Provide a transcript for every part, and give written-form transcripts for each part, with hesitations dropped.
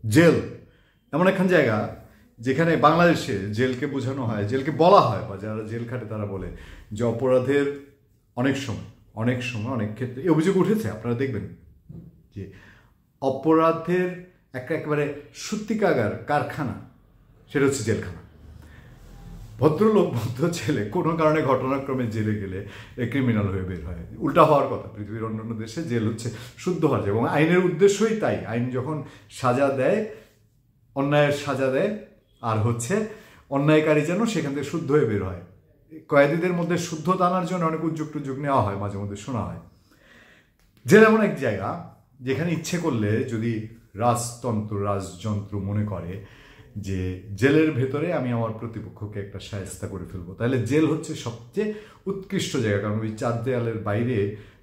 Jail এমন একখান জায়গা যেখানে বাংলাদেশে জেলকে বোঝানো হয়, জেলকে বলা হয়, বা যারা জেল খাটে তারা বলে যে অপরাধের অনেক সময় অনেক ক্ষেত্রে এই অভিযোগ উঠেছে। আপনারা দেখবেন যে অপরাধের একেবারে সত্যিকার কারখানা সেটা হচ্ছে জেলখানা। ভদ্রলোক ভদ্র ছেলে কোনো কারণে ঘটনাক্রমে জেলে গেলে ক্রিমিনাল হয়ে বের হয়। উল্টা হওয়ার কথা। পৃথিবীর অন্যান্য দেশে জেল হচ্ছে শুদ্ধ হওয়ার জায়গা, এবং আইনের উদ্দেশ্যই তাই। আইন যখন সাজা দেয়, অন্যায়ের সাজা দেয়, আর হচ্ছে অন্যায়কারী যেন সেখান থেকে শুদ্ধ হয়ে বের হয়। কয়েদিদের মধ্যে শুদ্ধতা আনার জন্য অনেক উদ্যোগ টুযোগ নেওয়া হয়, মাঝে মধ্যে শোনা হয়। জেল এমন এক জায়গা যেখানে ইচ্ছে করলে যদি রাজযন্ত্র মনে করে যে জেলের ভেতরে আমি আমার প্রতিপক্ষকে একটা শায়েস্তা করে ফেলবো, তাহলে জেল হচ্ছে সবচেয়ে উৎকৃষ্ট জায়গা। কারণ ওই চার দেয়ালের বাইরে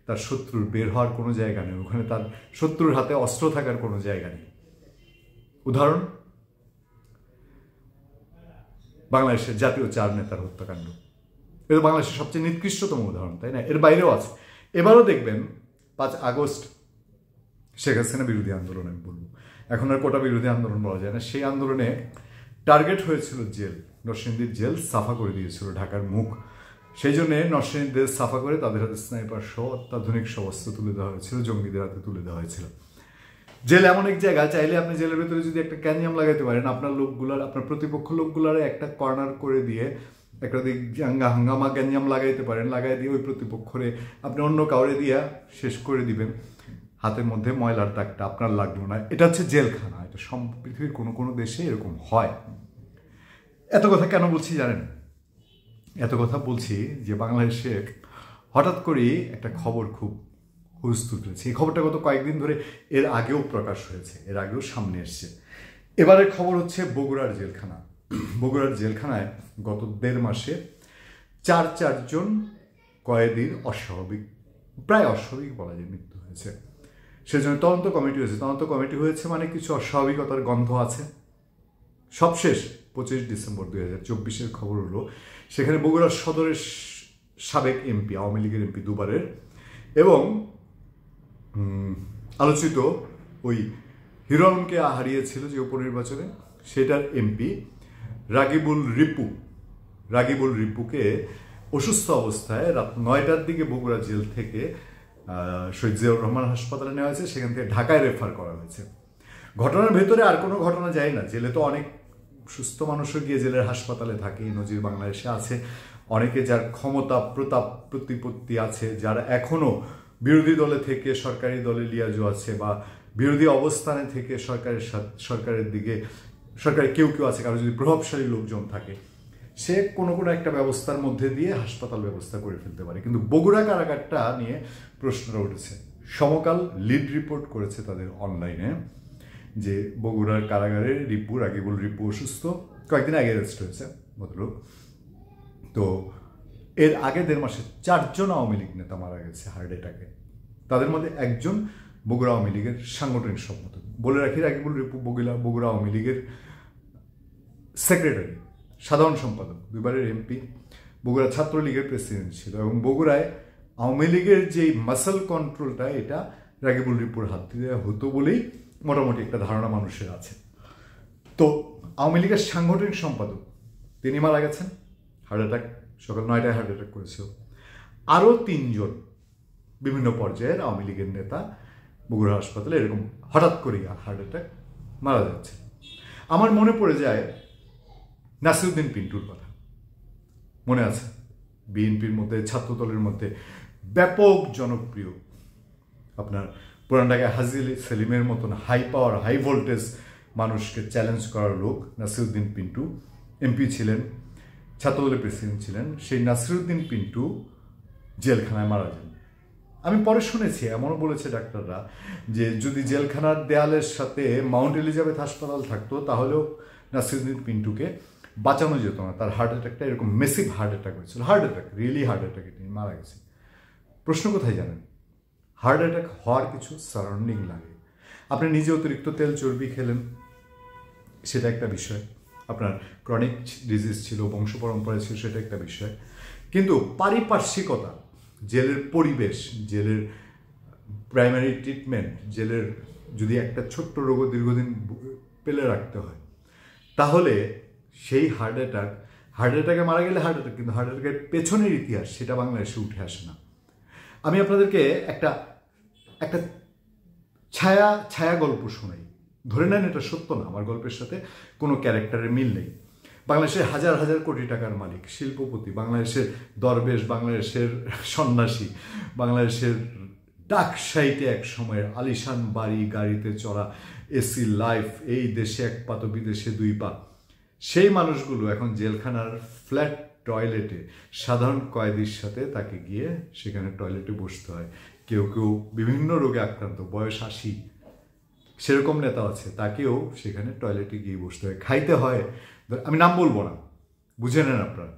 তার শত্রুর বের হওয়ার কোনো জায়গা নেই, ওখানে তার শত্রুর হাতে অস্ত্র থাকার কোনো জায়গা নেই। উদাহরণ, বাংলাদেশের জাতীয় চার নেতার হত্যাকাণ্ড, এটা বাংলাদেশের সবচেয়ে নিকৃষ্টতম উদাহরণ, তাই না? এর বাইরেও আছে। এবারও দেখবেন 5 আগস্ট শেখ হাসিনা বিরোধী আন্দোলন, আমি বলবো, এখন আর কোটা বিরোধী আন্দোলন বলা যায় না। সেই আন্দোলনে টার্গেট হয়েছিল জেল, নরসিংদীর জেল সাফা করে দিয়েছিল ঢাকার মুখ। সেই জন্যে নরসিংদীর সাফা করে তাদের হাতে স্নাইপার সহ অত্যাধুনিক সব অস্ত্র তুলে দেওয়া হয়েছিল, জঙ্গিদের হাতে তুলে দেওয়া হয়েছিল। জেল এমন এক জায়গা, চাইলে আপনি জেলের ভেতরে যদি একটা ক্যানিয়াম লাগাইতে পারেন, আপনার প্রতিপক্ষ লোকগুলার একটা কর্নার করে দিয়ে একটা দিক হাঙ্গামা গ্যাঞ্জাম লাগাইতে পারেন, লাগাই দিয়ে ওই প্রতিপক্ষরে আপনি অন্য কাউরে দিয়া শেষ করে দিবেন। হাতের মধ্যে ময়লার দাগটা আপনার লাগলো না। এটা হচ্ছে জেলখানা। এটা পৃথিবীর কোনো দেশে এরকম হয়। এত কথা কেন বলছি জানেন? এত কথা বলছি যে বাংলাদেশে হঠাৎ করেই একটা খবর খুব হুজ তুলেছে। এই খবরটা গত কয়েকদিন ধরে এর আগেও প্রকাশ হয়েছে, এর আগেও সামনে এসছে। এবারের খবর হচ্ছে বগুড়ার জেলখানা। বগুড়ার জেলখানায় গত 1.5 মাসে চারজন কয়েদির প্রায় অস্বাভাবিক বলা যায় মৃত্যু হয়েছে। সেজন্য তদন্ত কমিটি হয়েছে। তদন্ত কমিটি হয়েছে মানে কিছু অস্বাভাবিকতার গন্ধ আছে। সবশেষ 25 ডিসেম্বর 2024-এর খবর হলো, সেখানে বগুড়ার সদরের সাবেক এমপি, আওয়ামী লীগের এমপি দুবারের, এবং আলোচিত ওই হিরো আলমকে হারিয়েছিল যে উপনির্বাচনে, সেটার এমপি রাগিবুল রিপুকে অসুস্থ অবস্থায় রাত 9টার দিকে বগুড়া জেল থেকে শহীদ জিয়াউর রহমান হাসপাতালে নেওয়া হয়েছে, সেখান থেকে ঢাকায় রেফার করা হয়েছে। ঘটনার ভেতরে আর কোনো ঘটনা যায় না। জেলে তো অনেক সুস্থ মানুষও গিয়ে জেলের হাসপাতালে থাকে, নজির বাংলাদেশে আছে। অনেকে যার ক্ষমতা প্রতাপ প্রতিপত্তি আছে, যারা এখনো বিরোধী দলে থেকে সরকারি দলে লিয়াজু আছে, বা বিরোধী অবস্থানে থেকে সরকারের দিকে সরকারের কেউ আছে, কারো যদি প্রভাবশালী লোকজন থাকে, সে কোনো একটা ব্যবস্থার মধ্যে দিয়ে হাসপাতাল ব্যবস্থা করে ফেলতে পারে। কিন্তু বগুড়া কারাগারটা নিয়ে প্রশ্নটা উঠেছে। সমকাল লিড রিপোর্ট করেছে তাদের অনলাইনে যে বগুড়ার কারাগারে রাগিবুল রিপু অসুস্থ, কয়েকদিন আগে অ্যারেস্ট হয়েছে ভদ্রলোক। তো এর আগে 1.5 মাসে 4জন আওয়ামী লীগ নেতা মারা গেছে হার্ট অ্যাটাকে। তাদের মধ্যে একজন বগুড়া আওয়ামী লীগের সাংগঠনিক সম্পাদক। বলে রাখি, রাগিবুল রিপু বগুড়া আওয়ামী লীগের সেক্রেটারি, সাধারণ সম্পাদক, 2বারের এমপি, বগুড়া ছাত্রলীগের প্রেসিডেন্ট ছিল, এবং বগুড়ায় আওয়ামী লীগের যেই মাসল কন্ট্রোলটা, এটা রাগিবুল রিপুর হাত দিয়ে হতো বলেই মোটামুটি একটা ধারণা মানুষের আছে। তো আওয়ামী লীগের সাংগঠনিক সম্পাদক তিনি মারা গেছেন হার্ট অ্যাটাক, সকাল 9টায় হার্ট অ্যাটাক করেছিল। আরও 3জন বিভিন্ন পর্যায়ের আওয়ামী লীগের নেতা বগুড়া হাসপাতালে এরকম হঠাৎ করেই হার্ট অ্যাটাক মারা যাচ্ছে। আমার মনে পড়ে যায় নাসিরউদ্দিন পিন্টুর কথা। মনে আছে? বিএনপির মধ্যে, ছাত্রদলের মধ্যে ব্যাপক জনপ্রিয়, আপনার পুরান ঢাকায় হাজী সেলিমের মতন হাই পাওয়ার, হাই ভোল্টেজ মানুষকে চ্যালেঞ্জ করার লোক নাসিরউদ্দিন পিন্টু এমপি ছিলেন, ছাত্রদলের প্রেসিডেন্ট ছিলেন। সেই নাসিরউদ্দিন পিন্টু জেলখানায় মারা যান। আমি পরে শুনেছি, এমনও বলেছে ডাক্তাররা যে যদি জেলখানার দেয়ালের সাথে মাউন্ট এলিজাবেথ হাসপাতাল থাকতো তাহলেও নাসিরউদ্দিন পিন্টুকে বাঁচানো যেত না। তার হার্ট অ্যাটাকটা এরকম মেসিভ হার্ট অ্যাটাক হয়েছিল, রিয়েলি হার্ট অ্যাটাকে তিনি মারা গেছে। প্রশ্ন কোথায় জানেন? হার্ট অ্যাটাক হওয়ার কিছু সারাউন্ডিং লাগে। আপনি নিজে অতিরিক্ত তেল চর্বি খেলেন, সেটা একটা বিষয়। আপনার ক্রনিক ডিজিজ ছিল, বংশ পরম্পরা ছিল, সেটা একটা বিষয়। কিন্তু পারিপার্শ্বিকতা, জেলের পরিবেশ, জেলের প্রাইমারি ট্রিটমেন্ট, জেলের যদি একটা ছোট্ট রোগও দীর্ঘদিন পেলে রাখতে হয়, তাহলে সেই হার্ট অ্যাটাকে মারা গেলে হার্ট অ্যাটাক, কিন্তু হার্ট অ্যাটাকের পেছনের ইতিহাস সেটা বাংলাদেশে উঠে আসে না। আমি আপনাদেরকে একটা একটা ছায়া গল্প শোনাই। ধরে নেন এটা সত্য না, আমার গল্পের সাথে কোনো ক্যারেক্টারের মিল নেই। বাংলাদেশের হাজার হাজার কোটি টাকার মালিক, শিল্পপতি, বাংলাদেশের দরবেশ, বাংলাদেশের সন্ন্যাসী, বাংলাদেশের ডাক সাইটে এক সময়ের আলিশান বাড়ি, গাড়িতে চড়া, এসি লাইফ, এই দেশে এক পা তো বিদেশে দুই পা, সেই মানুষগুলো এখন জেলখানার ফ্ল্যাট টয়লেটে সাধারণ কয়েদির সাথে তাকে গিয়ে সেখানে টয়লেটে বসতে হয়। কেউ কেউ বিভিন্ন রোগে আক্রান্ত, বয়স 80, সেরকম নেতা আছে, তাকেও সেখানে টয়লেটে গিয়ে বসতে হয়। খাইতে হয়, আমি নাম বলবো না, বুঝে নেন আপনারা,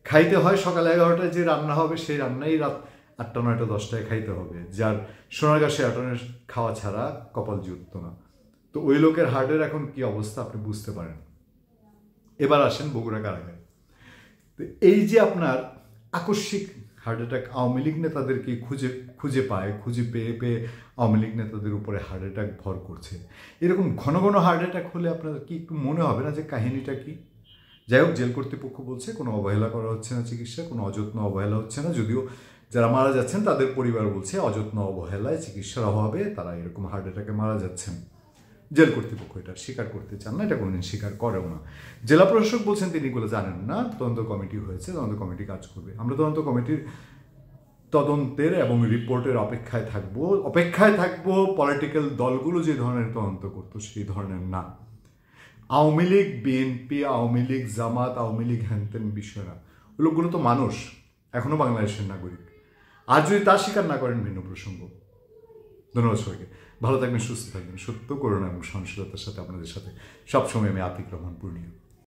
খাইতে হয় সকাল 11টায় যে রান্না হবে সেই রান্নাই রাত 8টা 9টা 10টায় খাইতে হবে, যার সোনারগাঁশে আটনের খাওয়া ছাড়া কপাল জুটত না। তো ওই লোকের হার্টের এখন কি অবস্থা আপনি বুঝতে পারেন। এবার আসেন বগুড়া কারাগারে। তো এই যে আপনার আকস্মিক হার্ট অ্যাটাক, আওয়ামী লীগ নেতাদেরকে খুঁজে পেয়ে আওয়ামী লীগ নেতাদের উপরে হার্ট অ্যাটাক ভর করছে, এরকম ঘন ঘন হার্ট অ্যাটাক হলে আপনাদের কি একটু মনে হবে না যে কাহিনীটা কি? যাই হোক, জেল কর্তৃপক্ষ বলছে কোনো অবহেলা করা হচ্ছে না, চিকিৎসা কোনো অযত্ন অবহেলা হচ্ছে না, যদিও যারা মারা যাচ্ছেন তাদের পরিবার বলছে অযত্ন অবহেলায়, চিকিৎসার অভাবে তারা এরকম হার্ট অ্যাটাকে মারা যাচ্ছেন। জেল কর্তৃপক্ষ এটা স্বীকার করতে চান না, এটা কোনোদিন স্বীকার করেও না। জেলা প্রশাসক বলছেন তিনি এগুলো জানেন না, তদন্ত কমিটি হয়েছে, তদন্ত কমিটি কাজ করবে। আমরা তদন্ত কমিটির তদন্তের এবং রিপোর্টের অপেক্ষায় থাকবো পলিটিক্যাল দলগুলো যে ধরনের তদন্ত করতো সেই ধরনের না। আওয়ামী লীগ, বিএনপি, আওয়ামী লীগ, জামাত, আওয়ামী লীগ, হ্যানতেন বিষয় না, ওই লোকগুলো তো মানুষ, এখনো বাংলাদেশের নাগরিক। আর যদি তা স্বীকার না করেন ভিন্ন প্রসঙ্গ। ধন্যবাদ সবাইকে, ভালো থাকবেন, সুস্থ থাকবেন। সত্য, করুণা এবং সহনশীলতার সাথে আপনাদের সাথে সবসময় আমি আতিক রহমান পূর্ণিয়া।